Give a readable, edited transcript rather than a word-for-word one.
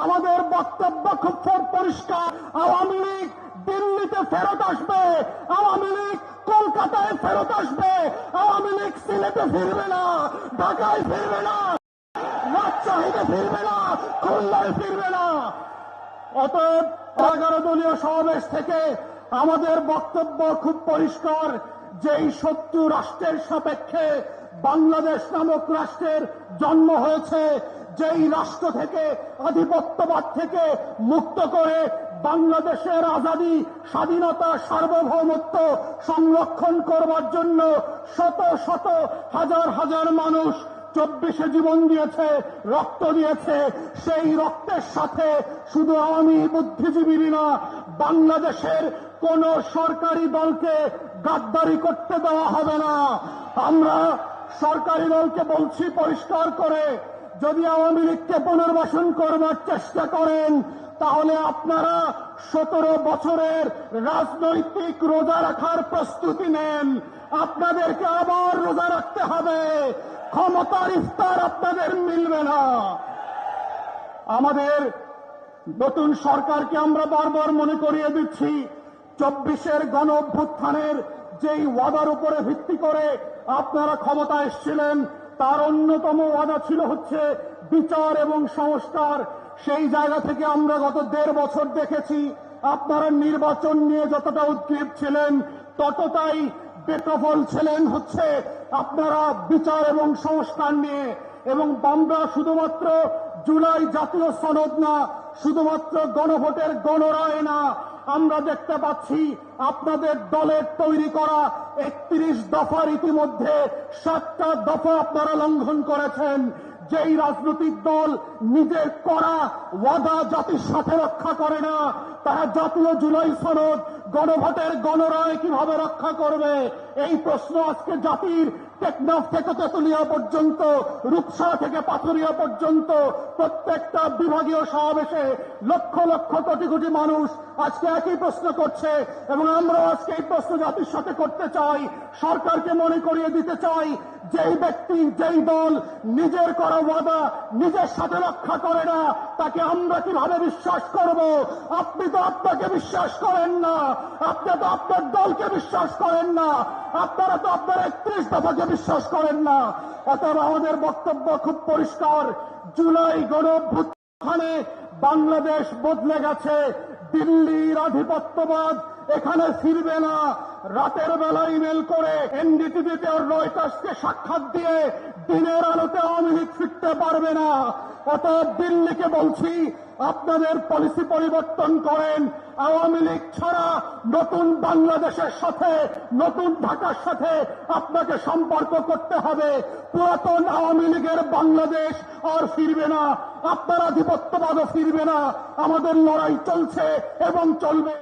আমাদের বক্তব্য খুব পরিষ্কার। আওয়ামী লীগ দিল্লিতে ফেরত আসবে, আওয়ামী লীগ কলকাতায় ফেরত আসবে, আওয়ামী লীগ সিলেটে ফিরবে না, ঢাকায় ফিরবে না, রাজশাহীতে ফিরবে না, খুলনায় ফিরবে না। অতএব 11 দলীয় সমাবেশ থেকে আমাদের বক্তব্য খুব পরিষ্কার যে এই 70 রাষ্ট্রের সাপেক্ষে বাংলাদেশ নামক রাষ্ট্রের জন্ম হয়েছে, যেই রাষ্ট্র থেকে আধিপত্যবাদ থেকে মুক্ত করে বাংলাদেশের আজাদী, স্বাধীনতা, সার্বভৌমত্ব সংরক্ষণ করবার জন্য শত শত হাজার হাজার মানুষ 24 জীবন দিয়েছে, রক্ত দিয়েছে। সেই রক্তের সাথে শুধু আওয়ামী বুদ্ধিজীবী না, বাংলাদেশের কোন সরকারি দলকে গাদ্দারি করতে দেওয়া হবে না। আমরা সরকারি দলকে বলছি পরিষ্কার করে, যদি আওয়ামী লীগকে পুনর্বাসন করবার চেষ্টা করেন তাহলে আপনারা 17 বছরের রাজনৈতিক রোজা রাখার প্রস্তুতি নেন। আপনাদেরকে আবার রোজা রাখতে হবে, ক্ষমতার ইফতার আপনাদের মিলবে না। আমাদের নতুন সরকারকে আমরা বারবার মনে করিয়ে দিচ্ছি, 24-এর গণ অভ্যুত্থানের যেই ওয়াদার উপরে ভিত্তি করে আপনারা ক্ষমতা এসেছিলেন, তার অন্যতম ওয়াদা ছিল হচ্ছে বিচার এবং সংস্কার। সেই জায়গা থেকে আমরা গত 1.5 বছর দেখেছি আপনারা নির্বাচন নিয়ে যতটা উদ্গ্রীব ছিলেন ততটাই বেকফল ছিলেন হচ্ছে আপনারা বিচার এবং সংস্কার নিয়ে। এবং আমরা শুধুমাত্র জুলাই জাতীয় সনদ না, শুধুমাত্র গণভোটের গণরায় না, আমরা দেখতে পাচ্ছি আপনাদের দলের তৈরি করা 31 দফার ইতিমধ্যে 7টা দফা আপনারা লঙ্ঘন করেছেন। যেই রাজনৈতিক দল নিজের করা ওয়াদা জাতির সাথে রক্ষা করে না, তারা জাতীয় জুলাই সনদ, গণভোটের গণরায় কিভাবে রক্ষা করবে? এই প্রশ্ন আজকে জাতির টেকনাফ থেকে তেতুলিয়া পর্যন্ত, রূপসা থেকে পাথুরিয়া পর্যন্ত প্রত্যেকটা বিভাগীয় সমাবেশে লক্ষ লক্ষ কোটি কোটি মানুষ আজকে একই প্রশ্ন করছে। এবং আমরা আজকে এই প্রশ্ন জাতির সাথে করতে চাই, সরকারকে মনে করিয়ে দিতে চাই, যেই ব্যক্তি, যেই দল নিজের করা ওয়াদা নিজের সাথে রক্ষা করে না, তাকে আমরা কিভাবে বিশ্বাস করব? আপনি তো আপনাকে বিশ্বাস করেন না, আপনি তো আপনার দলকে বিশ্বাস করেন না, আপনারা তো আপনার 31 দফাকে বিশ্বাস করেন না। অতএব আমাদের বক্তব্য খুব পরিষ্কার, জুলাই গণ অভ্যুত্থানে বাংলাদেশ বদলে গেছে, দিল্লির আধিপত্যবাদ এখানে ফিরবে না। রাতের বেলা ইমেল করে এনডিটিভিতে আর রয়টার্সকে সাক্ষাৎ দিয়ে দিনের আলোতে আওয়ামী লীগ ফিরতে পারবে না। অতএব দিল্লিকে বলছি, আপনাদের পলিসি পরিবর্তন করেন। আওয়ামী লীগ ছাড়া নতুন বাংলাদেশের সাথে, নতুন ঢাকার সাথে আপনাকে সম্পর্ক করতে হবে। পুরাতন আওয়ামী লীগের বাংলাদেশ আর ফিরবে না, আপনার আধিপত্যবাদও ফিরবে না। আমাদের লড়াই চলছে এবং চলবে।